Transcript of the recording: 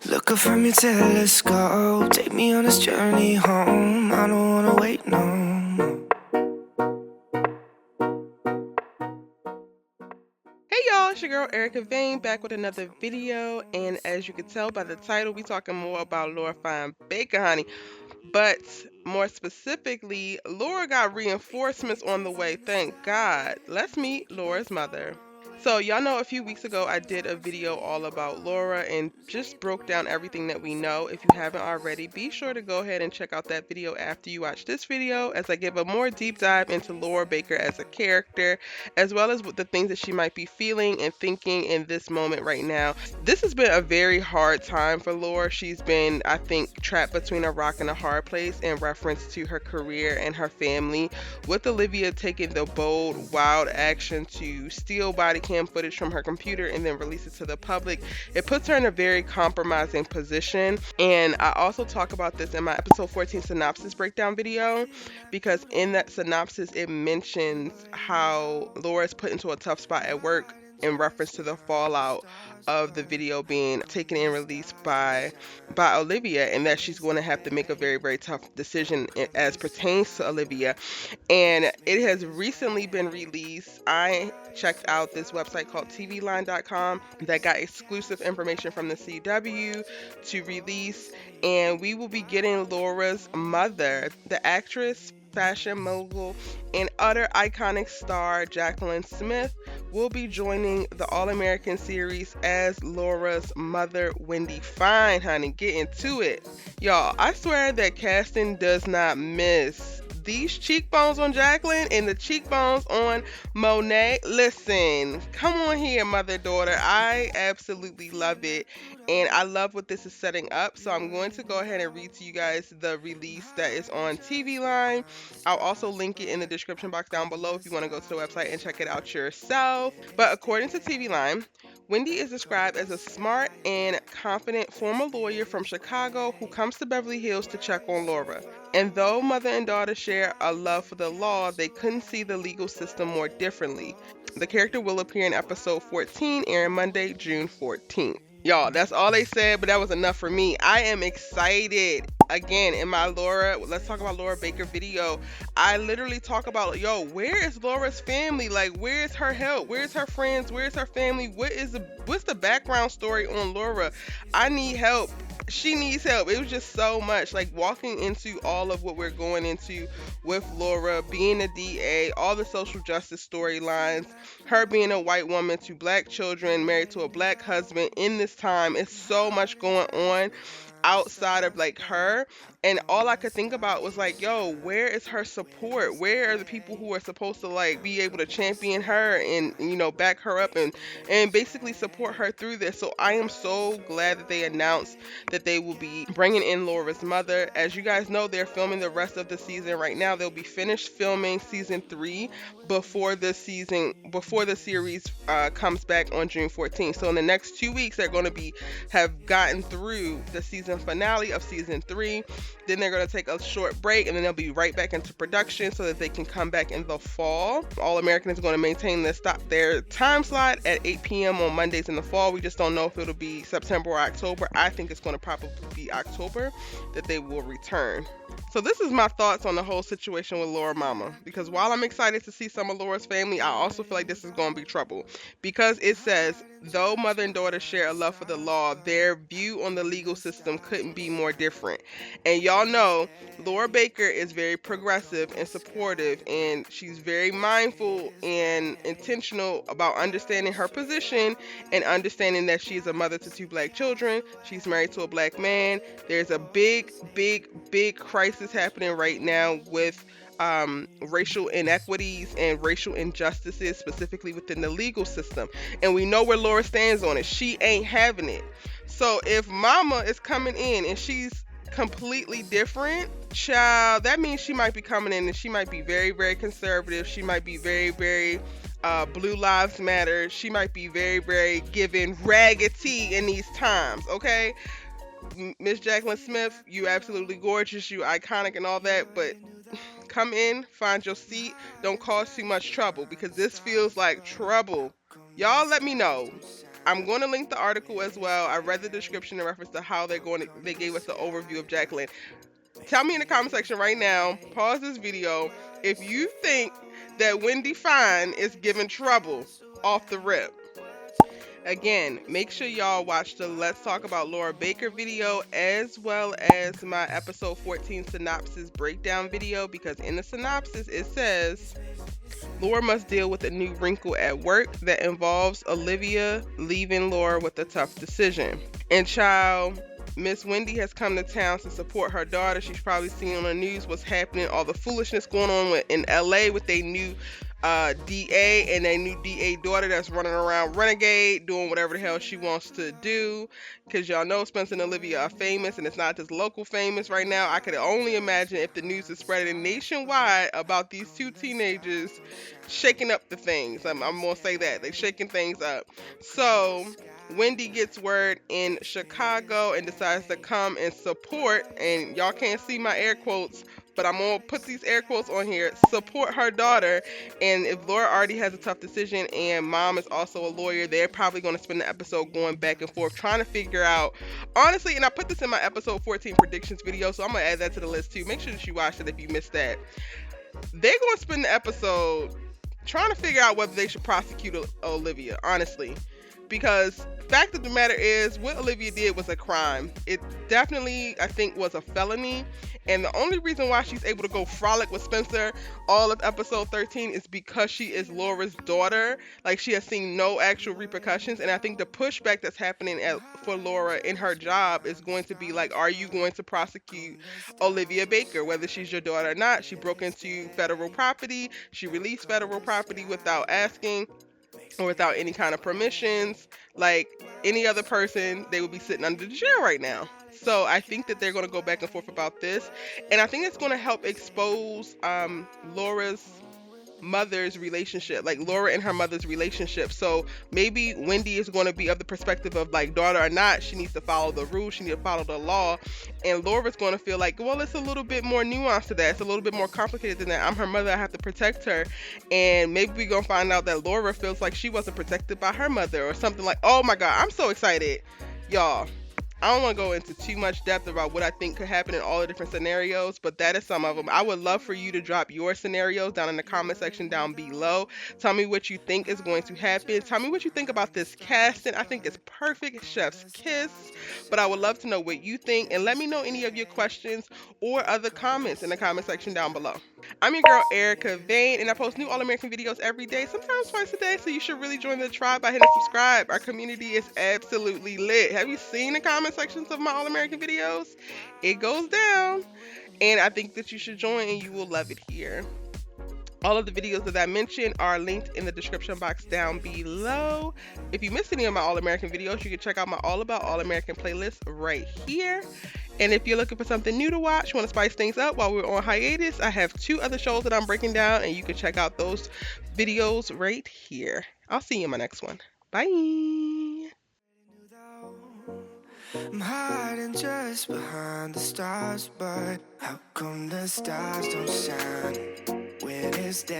Look up from your telescope, take me on this journey home. I don't wanna wait no more. Hey y'all, it's your girl Erica Vane back with another video, and as you can tell by the title, we talking more about Laura Fine Baker, honey. But more specifically, Laura got reinforcements on the way, thank God. Let's meet Laura's mother. So y'all know a few weeks ago I did a video all about Laura and just broke down everything that we know. If you haven't already, be sure to go ahead and check out that video after you watch this video, as I give a more deep dive into Laura Baker as a character, as well as the things that she might be feeling and thinking in this moment right now. This has been a very hard time for Laura. She's been, I think, trapped between a rock and a hard place in reference to her career and her family, with Olivia taking the bold, wild action to steal body cam footage from her computer and then release it to the public. It puts her in a very compromising position, and I also talk about this in my episode 14 synopsis breakdown video, because in that synopsis it mentions how Laura is put into a tough spot at work in reference to the fallout of the video being taken and released by Olivia, and that she's going to have to make a very, very tough decision as pertains to Olivia. And it has recently been released. I checked out this website called tvline.com that got exclusive information from the CW to release, and we will be getting Laura's mother, the actress, fashion mogul, and utter iconic star Jaclyn Smith, will be joining the All-American series as Laura's mother, Wendy Fine, honey. Get into it. Y'all, I swear that casting does not miss. These cheekbones on Jaclyn and the cheekbones on Monet. Listen, come on here, mother, daughter. I absolutely love it. And I love what this is setting up. So I'm going to go ahead and read to you guys the release that is on TV Line. I'll also link it in the description box down below if you want to go to the website and check it out yourself. But according to TV Line, Wendy is described as a smart and confident former lawyer from Chicago who comes to Beverly Hills to check on Laura. And though mother and daughter share a love for the law, they couldn't see the legal system more differently. The character will appear in episode 14, airing Monday, June 14th. Y'all, that's all they said, but that was enough for me. I am excited. Again, in my Let's Talk About Laura Baker video, I literally talk about, yo, where is Laura's family? Like, where is her help? Where's her friends? Where's her family? What's the background story on Laura? I need help. She needs help. It was just so much, like, walking into all of what we're going into with Laura being a DA, all the social justice storylines, her being a white woman to black children, married to a black husband in this time. It's so much going on outside of like her, and all I could think about was like, yo, where is her support? Where are the people who are supposed to like be able to champion her and, you know, back her up and basically support her through this? So I am so glad that they announced that they will be bringing in Laura's mother. As you guys know, they're filming the rest of the season right now. They'll be finished filming season 3 before the series comes back on June 14th. So in the next 2 weeks, they're going to have gotten through the season finale of season 3. Then they're going to take a short break, and then they'll be right back into production so that they can come back in the fall. All American is going to maintain their time slot at 8 p.m. on Mondays in the fall. We just don't know if it'll be September or October. I think it's going to probably be October that they will return. So this is my thoughts on the whole situation with Laura Mama, because while I'm excited to see some of Laura's family, I also feel like this is going to be trouble, because it says, though mother and daughter share a love for the law, their view on the legal system couldn't be more different. And y'all know Laura Baker is very progressive and supportive, and she's very mindful and intentional about understanding her position and understanding that she's a mother to 2 black children. She's married to a black man. There's a big crisis happening right now with racial inequities and racial injustices, specifically within the legal system. And we know where Laura stands on it. She ain't having it. So if mama is coming in and she's completely different, child, that means she might be coming in and she might be very, very conservative. She might be very, very Blue Lives Matter. She might be very, very giving raggedy in these times, okay? Miss Jaclyn Smith, you absolutely gorgeous, you iconic and all that, but come in, find your seat, don't cause too much trouble, because this feels like trouble. Y'all let me know. I'm going to link the article as well. I read the description in reference to how they gave us the overview of Jacqueline. Tell me in the comment section right now, pause this video, if you think that Wendy Fine is giving trouble off the rip. Again, make sure y'all watch the Let's Talk About Laura Baker video as well as my episode 14 synopsis breakdown video, because in the synopsis it says Laura must deal with a new wrinkle at work that involves Olivia leaving Laura with a tough decision. And child, Miss Wendy has come to town to support her daughter. She's probably seen on the news what's happening, all the foolishness going on in LA with their new DA and their new DA daughter that's running around renegade, doing whatever the hell she wants to do. Because y'all know Spence and Olivia are famous, and it's not just local famous right now. I could only imagine if the news is spreading nationwide about these two teenagers shaking up the things. I'm going to say that. They're shaking things up. So Wendy gets word in Chicago and decides to come and support, and y'all can't see my air quotes, but I'm going to put these air quotes on here, support her daughter. And if Laura already has a tough decision and mom is also a lawyer, they're probably going to spend the episode going back and forth trying to figure out, honestly, and I put this in my episode 14 predictions video, so I'm going to add that to the list too. Make sure that you watch it if you missed that. They're going to spend the episode trying to figure out whether they should prosecute Olivia, honestly. Because fact of the matter is, what Olivia did was a crime. It definitely, I think, was a felony. And the only reason why she's able to go frolic with Spencer all of episode 13 is because she is Laura's daughter. Like, she has seen no actual repercussions. And I think the pushback that's happening for Laura in her job is going to be like, are you going to prosecute Olivia Baker, whether she's your daughter or not? She broke into federal property. She released federal property without asking or without any kind of permissions. Like any other person, they would be sitting under the jail right now. So I think that they're going to go back and forth about this, and I think it's going to help expose Laura's mother's relationship, like Laura and her mother's relationship. So maybe Wendy is going to be of the perspective of like, daughter or not, she needs to follow the rules, she needs to follow the law. And Laura's going to feel like, well, it's a little bit more nuanced to that, it's a little bit more complicated than that. I'm her mother, I have to protect her. And maybe we're going to find out that Laura feels like she wasn't protected by her mother or something. Like, oh my god, I'm so excited, y'all. I don't want to go into too much depth about what I think could happen in all the different scenarios, but that is some of them. I would love for you to drop your scenarios down in the comment section down below. Tell me what you think is going to happen. Tell me what you think about this casting. I think it's perfect, chef's kiss, but I would love to know what you think, and let me know any of your questions or other comments in the comment section down below. I'm your girl Erica Vane, and I post new All-American videos every day, sometimes twice a day, so you should really join the tribe by hitting subscribe. Our community is absolutely lit. Have you seen the comment sections of my All-American videos? It goes down, and I think that you should join and you will love it here. All of the videos that I mentioned are linked in the description box down below. If you missed any of my All-American videos, you can check out my All About All-American playlist right here. And if you're looking for something new to watch, want to spice things up while we're on hiatus, I have 2 other shows that I'm breaking down, and you can check out those videos right here. I'll see you in my next one. Bye. I'm hiding just behind the stars, but how come the stars don't shine when it's day?